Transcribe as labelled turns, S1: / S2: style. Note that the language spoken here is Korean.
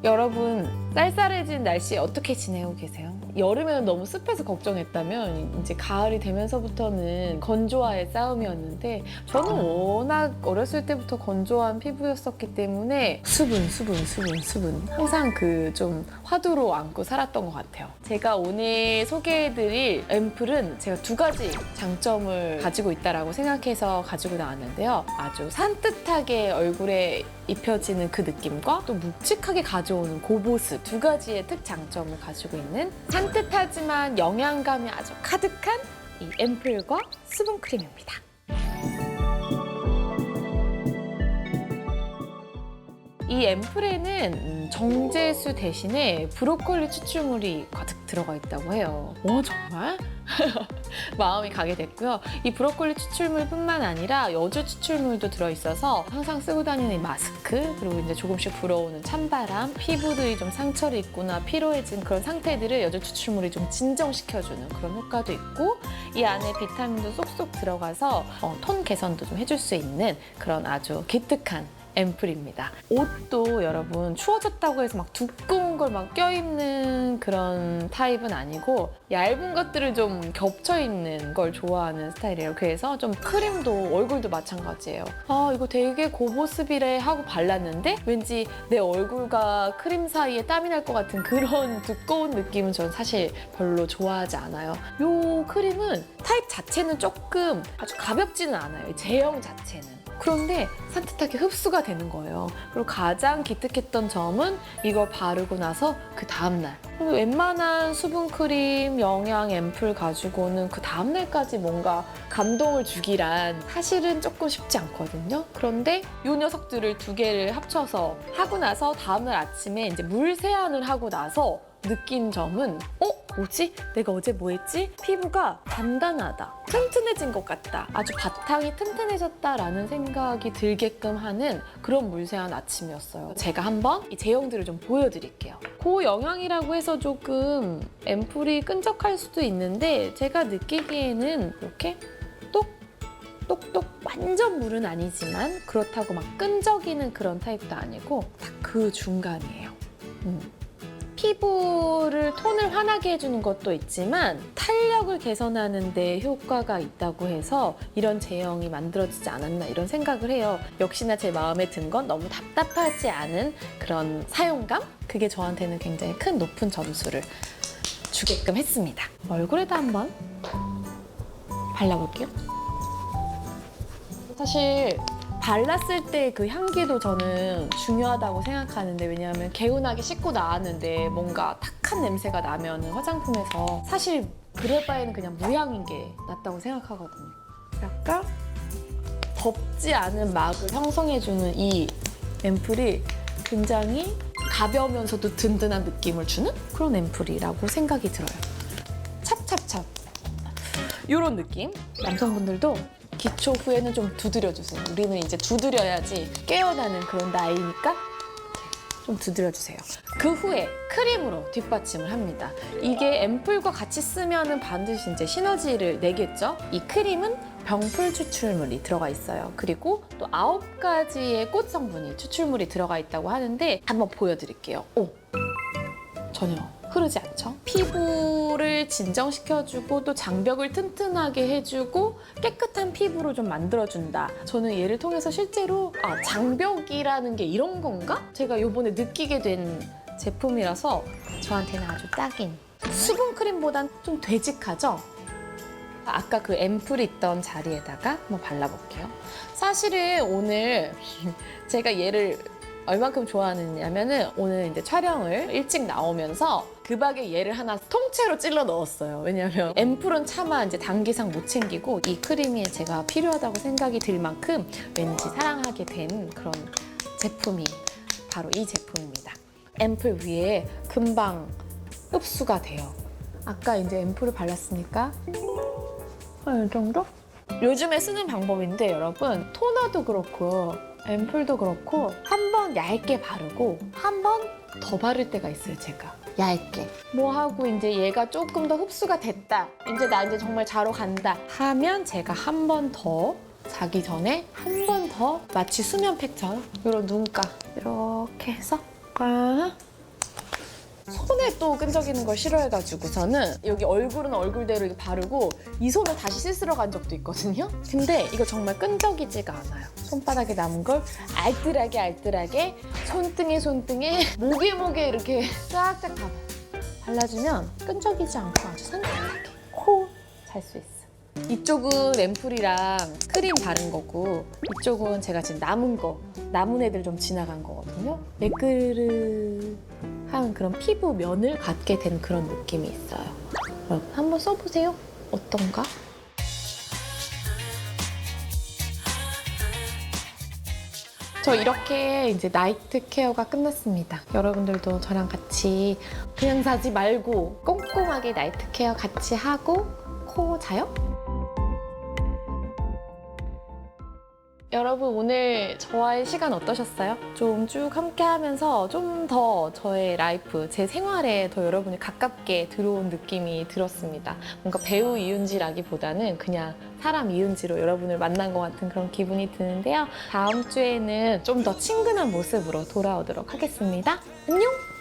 S1: 여러분, 쌀쌀해진 날씨에 어떻게 지내고 계세요? 여름에는 너무 습해서 걱정했다면 이제 가을이 되면서부터는 건조와의 싸움이었는데 저는 워낙 어렸을 때부터 건조한 피부였었기 때문에 수분 항상 그 좀 화두로 안고 살았던 것 같아요. 제가 오늘 소개해드릴 앰플은 제가 두 가지 장점을 가지고 있다고 생각해서 가지고 나왔는데요. 아주 산뜻하게 얼굴에 입혀지는 그 느낌과 또 묵직하게 가져오는 그 모습, 두 가지의 특장점을 가지고 있는 산뜻하지만 영양감이 아주 가득한 이 앰플과 수분크림입니다. 이 앰플에는 정제수 대신에 브로콜리 추출물이 가득 들어가 있다고 해요. 오, 정말? 마음이 가게 됐고요. 이 브로콜리 추출물뿐만 아니라 여주 추출물도 들어있어서 항상 쓰고 다니는 이 마스크, 그리고 이제 조금씩 불어오는 찬바람, 피부들이 좀 상처를 입거나 피로해진 그런 상태들을 여주 추출물이 좀 진정시켜주는 그런 효과도 있고, 이 안에 비타민도 쏙쏙 들어가서 톤 개선도 좀 해줄 수 있는 그런 아주 기특한 앰플입니다. 옷도 여러분 추워졌다고 해서 막 두꺼운 걸 막 껴입는 그런 타입은 아니고 얇은 것들을 좀 겹쳐입는 걸 좋아하는 스타일이에요. 그래서 좀 크림도 얼굴도 마찬가지예요. 아, 이거 되게 고보습이래 하고 발랐는데 왠지 내 얼굴과 크림 사이에 땀이 날 것 같은 그런 두꺼운 느낌은 저는 사실 별로 좋아하지 않아요. 이 크림은 타입 자체는 조금 아주 가볍지는 않아요. 이 제형 자체는. 그런데 산뜻하게 흡수가 되는 거예요. 그리고 가장 기특했던 점은 이걸 바르고 나서 그 다음날, 웬만한 수분크림, 영양 앰플 가지고는 그 다음날까지 뭔가 감동을 주기란 사실은 조금 쉽지 않거든요. 그런데 이 녀석들을 두 개를 합쳐서 하고 나서 다음날 아침에 이제 물 세안을 하고 나서 느낀 점은 뭐지? 내가 어제 뭐 했지? 피부가 단단하다, 튼튼해진 것 같다, 아주 바탕이 튼튼해졌다라는 생각이 들게끔 하는 그런 물세안 아침이었어요. 제가 한번 이 제형들을 좀 보여드릴게요. 고영양이라고 해서 조금 앰플이 끈적할 수도 있는데 제가 느끼기에는 이렇게 똑똑 완전 물은 아니지만 그렇다고 막 끈적이는 그런 타입도 아니고 딱 그 중간이에요. 피부를 톤을 환하게 해주는 것도 있지만 탄력을 개선하는 데 효과가 있다고 해서 이런 제형이 만들어지지 않았나 이런 생각을 해요. 역시나 제 마음에 든 건 너무 답답하지 않은 그런 사용감? 그게 저한테는 굉장히 큰 높은 점수를 주게끔 했습니다. 얼굴에다 한번 발라볼게요. 사실 발랐을 때 그 향기도 저는 중요하다고 생각하는데, 왜냐하면 개운하게 씻고 나왔는데 뭔가 탁한 냄새가 나면 화장품에서 사실 그럴 바에는 그냥 무향인 게 낫다고 생각하거든요. 약간 덥지 않은 막을 형성해주는 이 앰플이 굉장히 가벼우면서도 든든한 느낌을 주는 그런 앰플이라고 생각이 들어요. 찹찹찹 이런 느낌. 남성분들도 기초 후에는 좀 두드려주세요. 우리는 이제 두드려야지 깨어나는 그런 나이니까 좀 두드려주세요. 그 후에 크림으로 뒷받침을 합니다. 이게 앰플과 같이 쓰면은 반드시 이제 시너지를 내겠죠? 이 크림은 병풀 추출물이 들어가 있어요. 그리고 또 9가지의 꽃 성분이 추출물이 들어가 있다고 하는데 한번 보여드릴게요. 전혀 흐르지 않죠? 피부를 진정시켜주고 또 장벽을 튼튼하게 해주고 깨끗한 피부로 좀 만들어준다. 저는 얘를 통해서 실제로 장벽이라는 게 이런 건가? 제가 요번에 느끼게 된 제품이라서 저한테는 아주 딱인. 수분크림보단 좀 되직하죠? 아까 그 앰플이 있던 자리에다가 한번 발라볼게요. 사실은 오늘 제가 얘를 얼만큼 좋아하느냐면은 오늘 이제 촬영을 일찍 나오면서 급하게 얘를 하나 통째로 찔러 넣었어요. 왜냐면 앰플은 차마 이제 단기상 못 챙기고 이 크림이 제가 필요하다고 생각이 들 만큼 왠지 사랑하게 된 그런 제품이 바로 이 제품입니다. 앰플 위에 금방 흡수가 돼요. 아까 이제 앰플을 발랐으니까 이 정도? 요즘에 쓰는 방법인데 여러분, 토너도 그렇고 앰플도 그렇고 한 번 얇게 바르고 한 번 더 바를 때가 있어요. 제가 얇게 뭐 하고 이제 얘가 조금 더 흡수가 됐다, 이제 나 이제 정말 자러 간다 하면 제가 한 번 더 자기 전에 한 번 더 마치 수면팩처럼 이런 눈가 이렇게 해서 손에 또 끈적이는 걸 싫어해가지고서는 여기 얼굴은 얼굴대로 이렇게 바르고 이 손을 다시 씻으러 간 적도 있거든요. 근데 이거 정말 끈적이지가 않아요. 손바닥에 남은 걸 알뜰하게 손등에 목에 이렇게 쫙쫙 다 발라주면 끈적이지 않고 아주 산뜻하게 코 잘 수 있어. 이쪽은 앰플이랑 크림 바른 거고 이쪽은 제가 지금 남은 애들 좀 지나간 거거든요. 매끄르한 그런 피부 면을 갖게 된 그런 느낌이 있어요. 여러분 한번 써보세요. 어떤가? 저 이렇게 이제 나이트 케어가 끝났습니다. 여러분들도 저랑 같이 그냥 자지 말고 꼼꼼하게 나이트 케어 같이 하고 코 자요? 여러분 오늘 저와의 시간 어떠셨어요? 좀 쭉 함께 하면서 좀 더 저의 라이프, 제 생활에 더 여러분이 가깝게 들어온 느낌이 들었습니다. 뭔가 배우 이은지라기보다는 그냥 사람 이은지로 여러분을 만난 것 같은 그런 기분이 드는데요. 다음 주에는 좀 더 친근한 모습으로 돌아오도록 하겠습니다. 안녕!